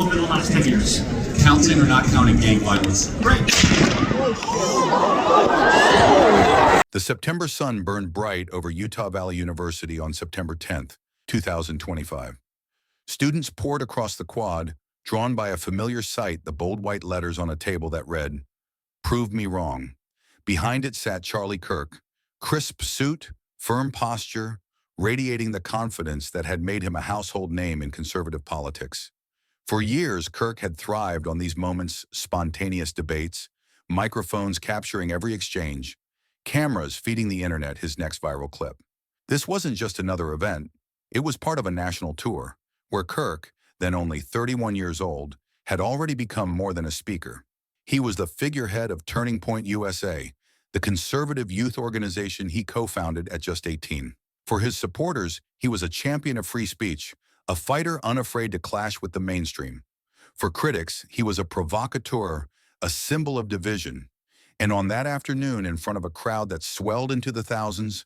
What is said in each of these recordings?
total middle amount is 10 years. Counting or not counting gang violence? Great. The September sun burned bright over Utah Valley University on September 10th, 2025. Students poured across the quad, drawn by a familiar sight, the bold white letters on a table that read, "Prove me wrong." Behind it sat Charlie Kirk, crisp suit, firm posture, radiating the confidence that had made him a household name in conservative politics. For years, Kirk had thrived on these moments, spontaneous debates, microphones capturing every exchange, cameras feeding the internet his next viral clip. This wasn't just another event. It was part of a national tour, where Kirk, then only 31 years old, had already become more than a speaker. He was the figurehead of Turning Point USA, the conservative youth organization he co-founded at just 18. For his supporters, he was a champion of free speech, a fighter unafraid to clash with the mainstream. For critics, he was a provocateur, a symbol of division. And on that afternoon, in front of a crowd that swelled into the thousands,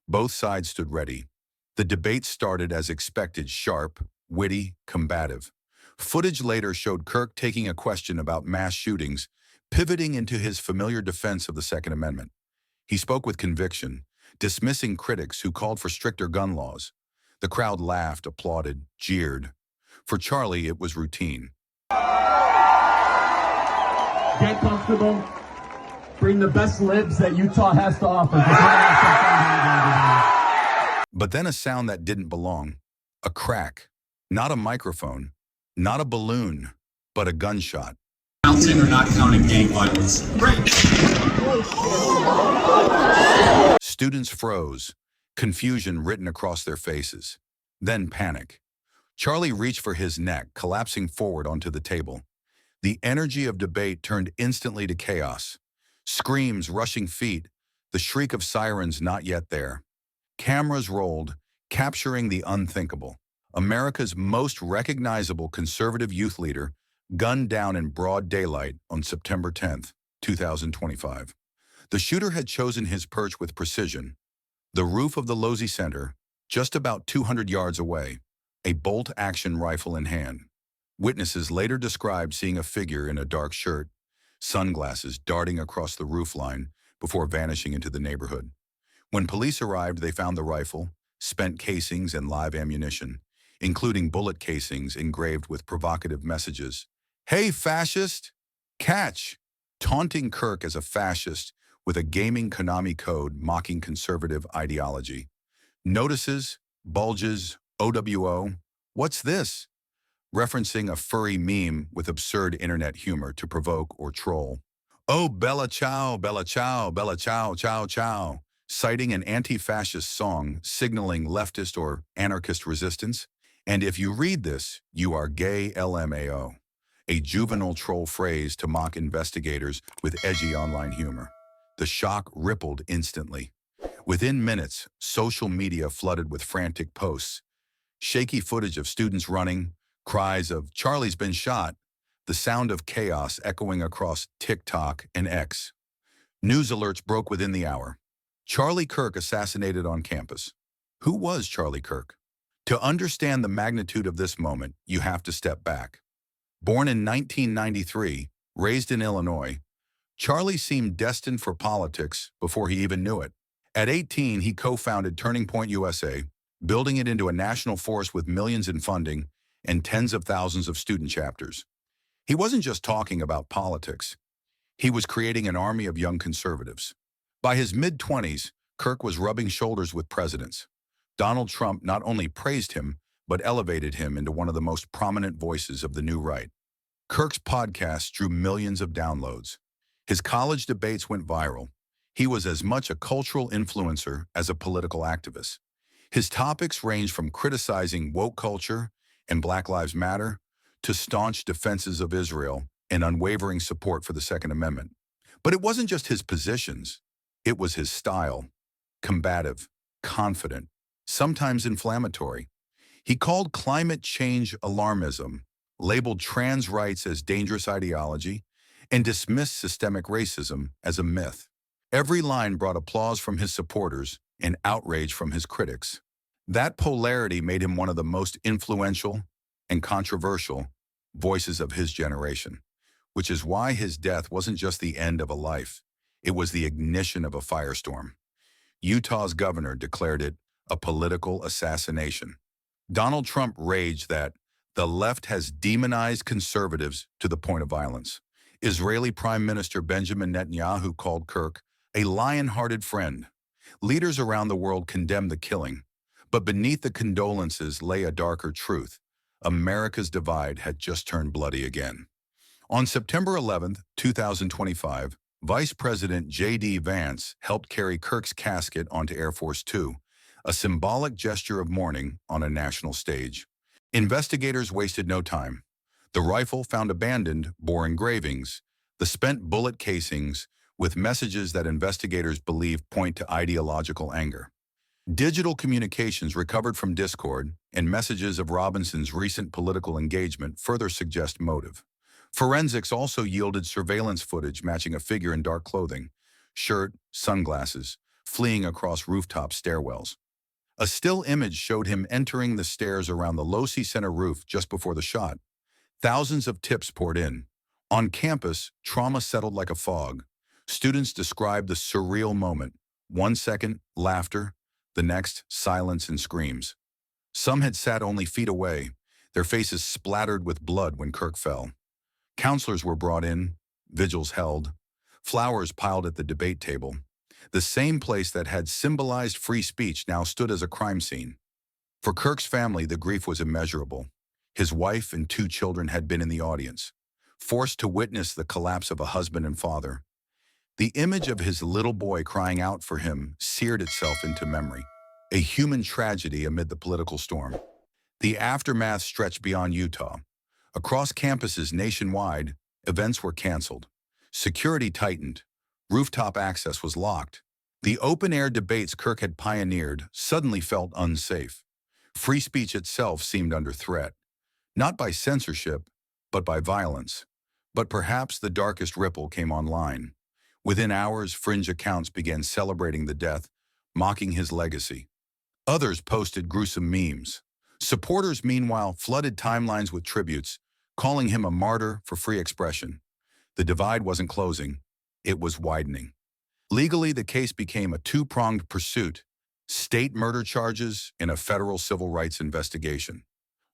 both sides stood ready. The debate started as expected, sharp, witty, combative. Footage later showed Kirk taking a question about mass shootings, pivoting into his familiar defense of the Second Amendment. He spoke with conviction, dismissing critics who called for stricter gun laws. The crowd laughed, applauded, jeered. For Charlie, it was routine. Get comfortable. Bring the best libs that Utah has to offer. But then a sound that didn't belong. A crack. Not a microphone. Not a balloon. But a gunshot. Counting or not counting gang violence? Great. Students froze, confusion written across their faces. Then panic. Charlie reached for his neck, collapsing forward onto the table. The energy of debate turned instantly to chaos. Screams, rushing feet, the shriek of sirens not yet there. Cameras rolled, capturing the unthinkable. America's most recognizable conservative youth leader gunned down in broad daylight on September 10th, 2025. The shooter had chosen his perch with precision. The roof of the Losey Center, just about 200 yards away, a bolt-action rifle in hand. Witnesses later described seeing a figure in a dark shirt, sunglasses darting across the roofline before vanishing into the neighborhood. When police arrived, they found the rifle, spent casings, and live ammunition, including bullet casings engraved with provocative messages. "Hey, fascist! Catch!" Taunting Kirk as a fascist with a gaming Konami code mocking conservative ideology. Notices, bulges, OWO, "What's this?" Referencing a furry meme with absurd internet humor to provoke or troll. "Oh, Bella Ciao, Bella Ciao, Bella Ciao, Ciao, Ciao," citing an anti-fascist song signaling leftist or anarchist resistance. And if you read this, you are gay LMAO, a juvenile troll phrase to mock investigators with edgy online humor. The shock rippled instantly. Within minutes, social media flooded with frantic posts, shaky footage of students running, cries of "Charlie's been shot," the sound of chaos echoing across TikTok and X. News alerts broke within the hour. Charlie Kirk assassinated on campus. Who was Charlie Kirk? To understand the magnitude of this moment, you have to step back. Born in 1993, raised in Illinois, Charlie seemed destined for politics before he even knew it. At 18, he co-founded Turning Point USA, building it into a national force with millions in funding and tens of thousands of student chapters. He wasn't just talking about politics. He was creating an army of young conservatives. By his mid-20s, Kirk was rubbing shoulders with presidents. Donald Trump not only praised him, but elevated him into one of the most prominent voices of the new right. Kirk's podcast drew millions of downloads. His college debates went viral. He was as much a cultural influencer as a political activist. His topics ranged from criticizing woke culture and Black Lives Matter to staunch defenses of Israel and unwavering support for the Second Amendment. But it wasn't just his positions. It was his style, combative, confident, sometimes inflammatory. He called climate change alarmism, labeled trans rights as dangerous ideology, and dismissed systemic racism as a myth. Every line brought applause from his supporters and outrage from his critics. That polarity made him one of the most influential and controversial voices of his generation, which is why his death wasn't just the end of a life. It was the ignition of a firestorm. Utah's governor declared it a political assassination. Donald Trump raged that the left has demonized conservatives to the point of violence. Israeli Prime Minister Benjamin Netanyahu called Kirk a lion-hearted friend. Leaders around the world condemned the killing, but beneath the condolences lay a darker truth. America's divide had just turned bloody again. On September 11, 2025, Vice President J.D. Vance helped carry Kirk's casket onto Air Force Two, a symbolic gesture of mourning on a national stage. Investigators wasted no time. The rifle found abandoned bore engravings, the spent bullet casings, with messages that investigators believe point to ideological anger. Digital communications recovered from Discord and messages of Robinson's recent political engagement further suggest motive. Forensics also yielded surveillance footage matching a figure in dark clothing, shirt, sunglasses, fleeing across rooftop stairwells. A still image showed him entering the stairs around the Losi Center roof just before the shot. Thousands of tips poured in. On campus, trauma settled like a fog. Students described the surreal moment. 1 second, laughter. The next, silence and screams. Some had sat only feet away, their faces splattered with blood when Kirk fell. Counselors were brought in, vigils held, flowers piled at the debate table. The same place that had symbolized free speech now stood as a crime scene. For Kirk's family, the grief was immeasurable. His wife and 2 children had been in the audience, forced to witness the collapse of a husband and father. The image of his little boy crying out for him seared itself into memory, a human tragedy amid the political storm. The aftermath stretched beyond Utah. Across campuses nationwide, events were canceled. Security tightened. Rooftop access was locked. The open-air debates Kirk had pioneered suddenly felt unsafe. Free speech itself seemed under threat, not by censorship, but by violence. But perhaps the darkest ripple came online. Within hours, fringe accounts began celebrating the death, mocking his legacy. Others posted gruesome memes. Supporters, meanwhile, flooded timelines with tributes, calling him a martyr for free expression. The divide wasn't closing, it was widening. Legally, the case became a 2-pronged pursuit: state murder charges and a federal civil rights investigation.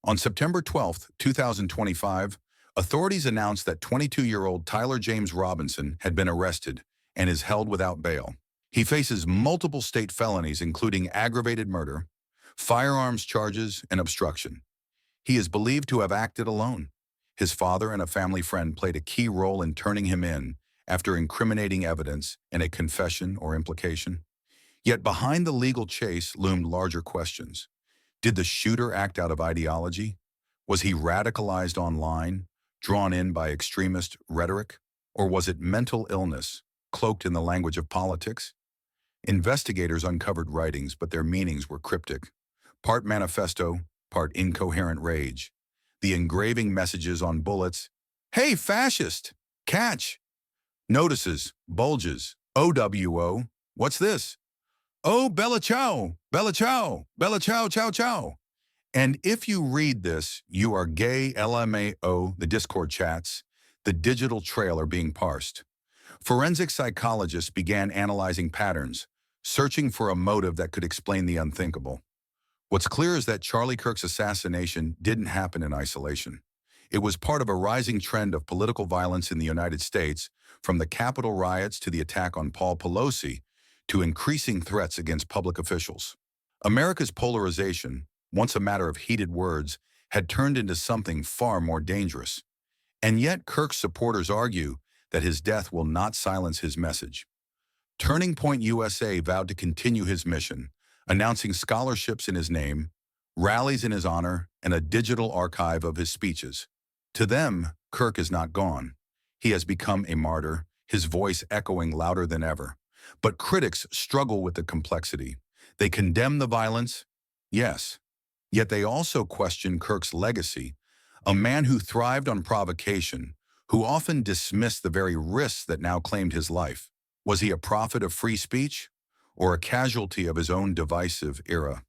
On September 12, 2025, authorities announced that 22-year-old Tyler James Robinson had been arrested and is held without bail. He faces multiple state felonies, including aggravated murder, firearms charges, and obstruction. He is believed to have acted alone. His father and a family friend played a key role in turning him in after incriminating evidence and a confession or implication. Yet behind the legal chase loomed larger questions. Did the shooter act out of ideology? Was he radicalized online, drawn in by extremist rhetoric? Or was it mental illness, cloaked in the language of politics? Investigators uncovered writings, but their meanings were cryptic. Part manifesto, part incoherent rage. The engraving messages on bullets: "Hey, fascist! Catch!" Notices, bulges, OWO, "What's this?" "Oh, Bella Ciao, Bella Ciao, Bella Ciao, Ciao, Ciao." And if you read this, you are gay, LMAO, the Discord chats, the digital trail are being parsed. Forensic psychologists began analyzing patterns, searching for a motive that could explain the unthinkable. What's clear is that Charlie Kirk's assassination didn't happen in isolation. It was part of a rising trend of political violence in the United States, from the Capitol riots to the attack on Paul Pelosi, to increasing threats against public officials. America's polarization, once a matter of heated words, had turned into something far more dangerous. And yet Kirk's supporters argue that his death will not silence his message. Turning Point USA vowed to continue his mission, announcing scholarships in his name, rallies in his honor, and a digital archive of his speeches. To them, Kirk is not gone. He has become a martyr, his voice echoing louder than ever. But critics struggle with the complexity. They condemn the violence, yes, yet they also question Kirk's legacy, a man who thrived on provocation, who often dismissed the very risks that now claimed his life. Was he a prophet of free speech, or a casualty of his own divisive era?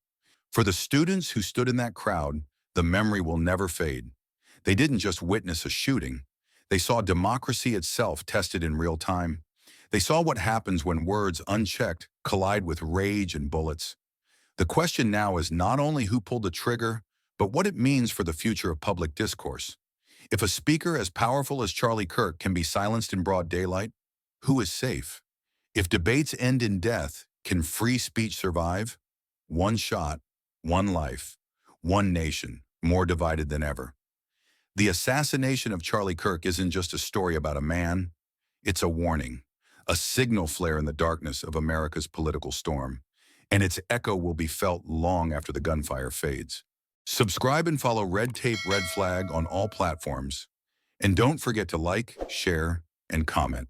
For the students who stood in that crowd, the memory will never fade. They didn't just witness a shooting. They saw democracy itself tested in real time. They saw what happens when words unchecked collide with rage and bullets. The question now is not only who pulled the trigger, but what it means for the future of public discourse. If a speaker as powerful as Charlie Kirk can be silenced in broad daylight, who is safe? If debates end in death, can free speech survive? One shot, one life, one nation, more divided than ever. The assassination of Charlie Kirk isn't just a story about a man, it's a warning, a signal flare in the darkness of America's political storm, and its echo will be felt long after the gunfire fades. Subscribe and follow Red Tape Red Flag on all platforms, and don't forget to like, share, and comment.